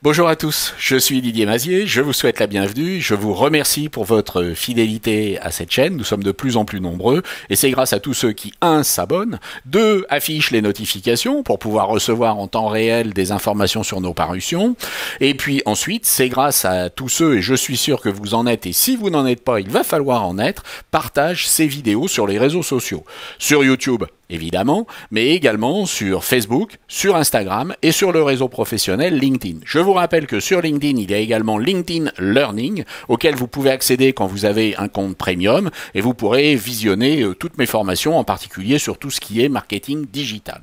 Bonjour à tous, je suis Didier Mazier, je vous souhaite la bienvenue, je vous remercie pour votre fidélité à cette chaîne, nous sommes de plus en plus nombreux, et c'est grâce à tous ceux qui, 1, s'abonnent, 2, affichent les notifications pour pouvoir recevoir en temps réel des informations sur nos parutions, et puis ensuite, c'est grâce à tous ceux, et je suis sûr que vous en êtes, et si vous n'en êtes pas, il va falloir en être, partagent ces vidéos sur les réseaux sociaux, sur YouTube, évidemment, mais également sur Facebook, sur Instagram et sur le réseau professionnel LinkedIn. Je vous rappelle que sur LinkedIn, il y a également LinkedIn Learning, auquel vous pouvez accéder quand vous avez un compte premium, et vous pourrez visionner toutes mes formations, en particulier sur tout ce qui est marketing digital.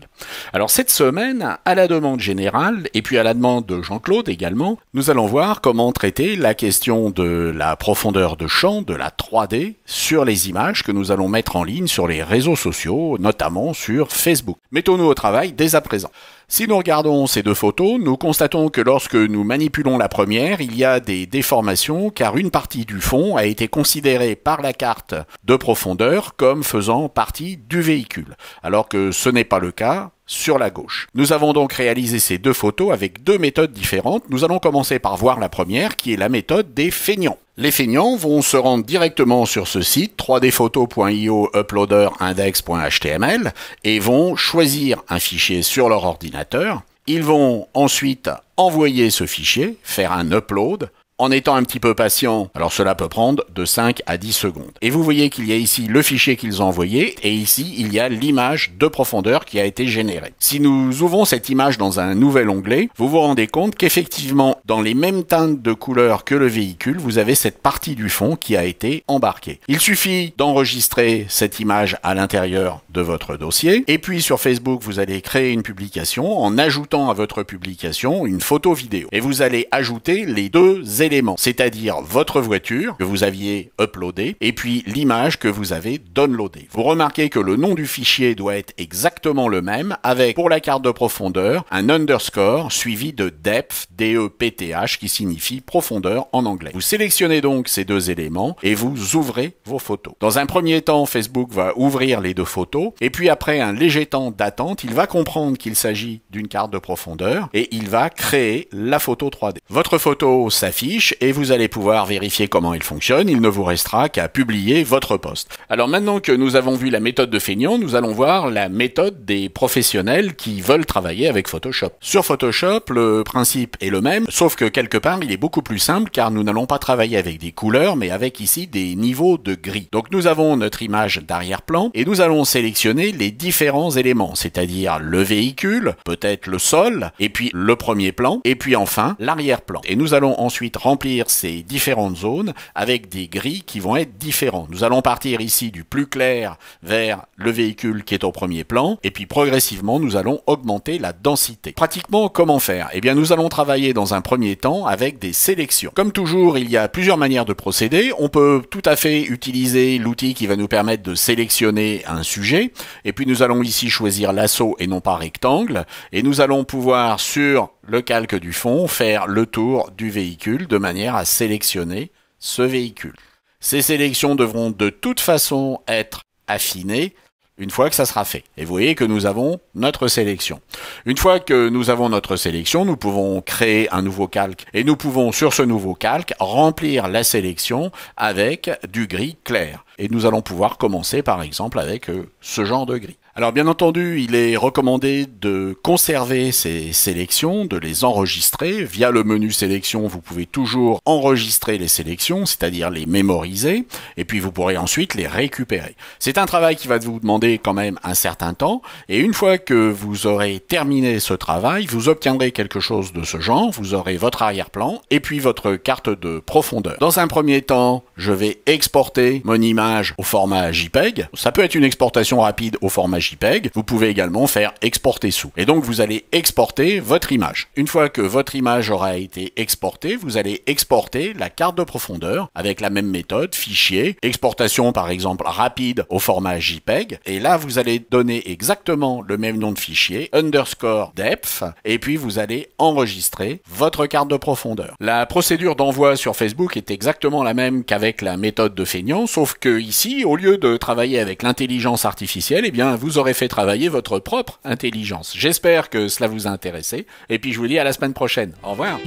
Alors cette semaine, à la demande générale, et puis à la demande de Jean-Claude également, nous allons voir comment traiter la question de la profondeur de champ, de la 3D, sur les images que nous allons mettre en ligne sur les réseaux sociaux, notamment sur Facebook. Mettons-nous au travail dès à présent. Si nous regardons ces deux photos, nous constatons que lorsque nous manipulons la première, il y a des déformations car une partie du fond a été considérée par la carte de profondeur comme faisant partie du véhicule, alors que ce n'est pas le cas sur la gauche. Nous avons donc réalisé ces deux photos avec deux méthodes différentes. Nous allons commencer par voir la première qui est la méthode des feignants. Les feignants vont se rendre directement sur ce site 3dphoto.io uploader index.html et vont choisir un fichier sur leur ordinateur. Ils vont ensuite envoyer ce fichier, faire un upload. En étant un petit peu patient, alors cela peut prendre de 5 à 10 secondes. Et vous voyez qu'il y a ici le fichier qu'ils ont envoyé, et ici il y a l'image de profondeur qui a été générée. Si nous ouvrons cette image dans un nouvel onglet, vous vous rendez compte qu'effectivement, dans les mêmes teintes de couleurs que le véhicule, vous avez cette partie du fond qui a été embarquée. Il suffit d'enregistrer cette image à l'intérieur de votre dossier, et puis sur Facebook, vous allez créer une publication en ajoutant à votre publication une photo vidéo. Et vous allez ajouter les deux éléments, c'est-à-dire votre voiture que vous aviez uploadée et puis l'image que vous avez downloadée. Vous remarquez que le nom du fichier doit être exactement le même avec, pour la carte de profondeur, un underscore suivi de depth, D-E-P-T-H, qui signifie profondeur en anglais. Vous sélectionnez donc ces deux éléments et vous ouvrez vos photos. Dans un premier temps, Facebook va ouvrir les deux photos et puis après un léger temps d'attente, il va comprendre qu'il s'agit d'une carte de profondeur et il va créer la photo 3D. Votre photo s'affiche et vous allez pouvoir vérifier comment il fonctionne. Il ne vous restera qu'à publier votre post. Alors maintenant que nous avons vu la méthode de feignant, nous allons voir la méthode des professionnels qui veulent travailler avec Photoshop. Sur Photoshop, le principe est le même, sauf que quelque part, il est beaucoup plus simple car nous n'allons pas travailler avec des couleurs, mais avec ici des niveaux de gris. Donc nous avons notre image d'arrière-plan et nous allons sélectionner les différents éléments, c'est-à-dire le véhicule, peut-être le sol, et puis le premier plan, et puis enfin l'arrière-plan. Et nous allons ensuite remplir ces différentes zones avec des gris qui vont être différents. Nous allons partir ici du plus clair vers le véhicule qui est au premier plan et puis progressivement nous allons augmenter la densité. Pratiquement comment faire? Eh bien nous allons travailler dans un premier temps avec des sélections. Comme toujours, il y a plusieurs manières de procéder. On peut tout à fait utiliser l'outil qui va nous permettre de sélectionner un sujet et puis nous allons ici choisir lasso et non pas rectangle et nous allons pouvoir sur le calque du fond, faire le tour du véhicule de manière à sélectionner ce véhicule. Ces sélections devront de toute façon être affinées une fois que ça sera fait. Et vous voyez que nous avons notre sélection. Une fois que nous avons notre sélection, nous pouvons créer un nouveau calque et nous pouvons sur ce nouveau calque remplir la sélection avec du gris clair. Et nous allons pouvoir commencer par exemple avec ce genre de gris. Alors bien entendu, il est recommandé de conserver ces sélections, de les enregistrer. Via le menu sélection, vous pouvez toujours enregistrer les sélections, c'est-à-dire les mémoriser, et puis vous pourrez ensuite les récupérer. C'est un travail qui va vous demander quand même un certain temps, et une fois que vous aurez terminé ce travail, vous obtiendrez quelque chose de ce genre, vous aurez votre arrière-plan, et puis votre carte de profondeur. Dans un premier temps, je vais exporter mon image au format JPEG. Ça peut être une exportation rapide au format JPEG, vous pouvez également faire exporter sous. Et donc vous allez exporter votre image. Une fois que votre image aura été exportée, vous allez exporter la carte de profondeur avec la même méthode, fichier, exportation par exemple rapide au format JPEG. Et là vous allez donner exactement le même nom de fichier, underscore depth, et puis vous allez enregistrer votre carte de profondeur. La procédure d'envoi sur Facebook est exactement la même qu'avec la méthode de feignant, sauf que ici, au lieu de travailler avec l'intelligence artificielle, eh bien vous aurez fait travailler votre propre intelligence. J'espère que cela vous a intéressé, et puis je vous dis à la semaine prochaine. Au revoir.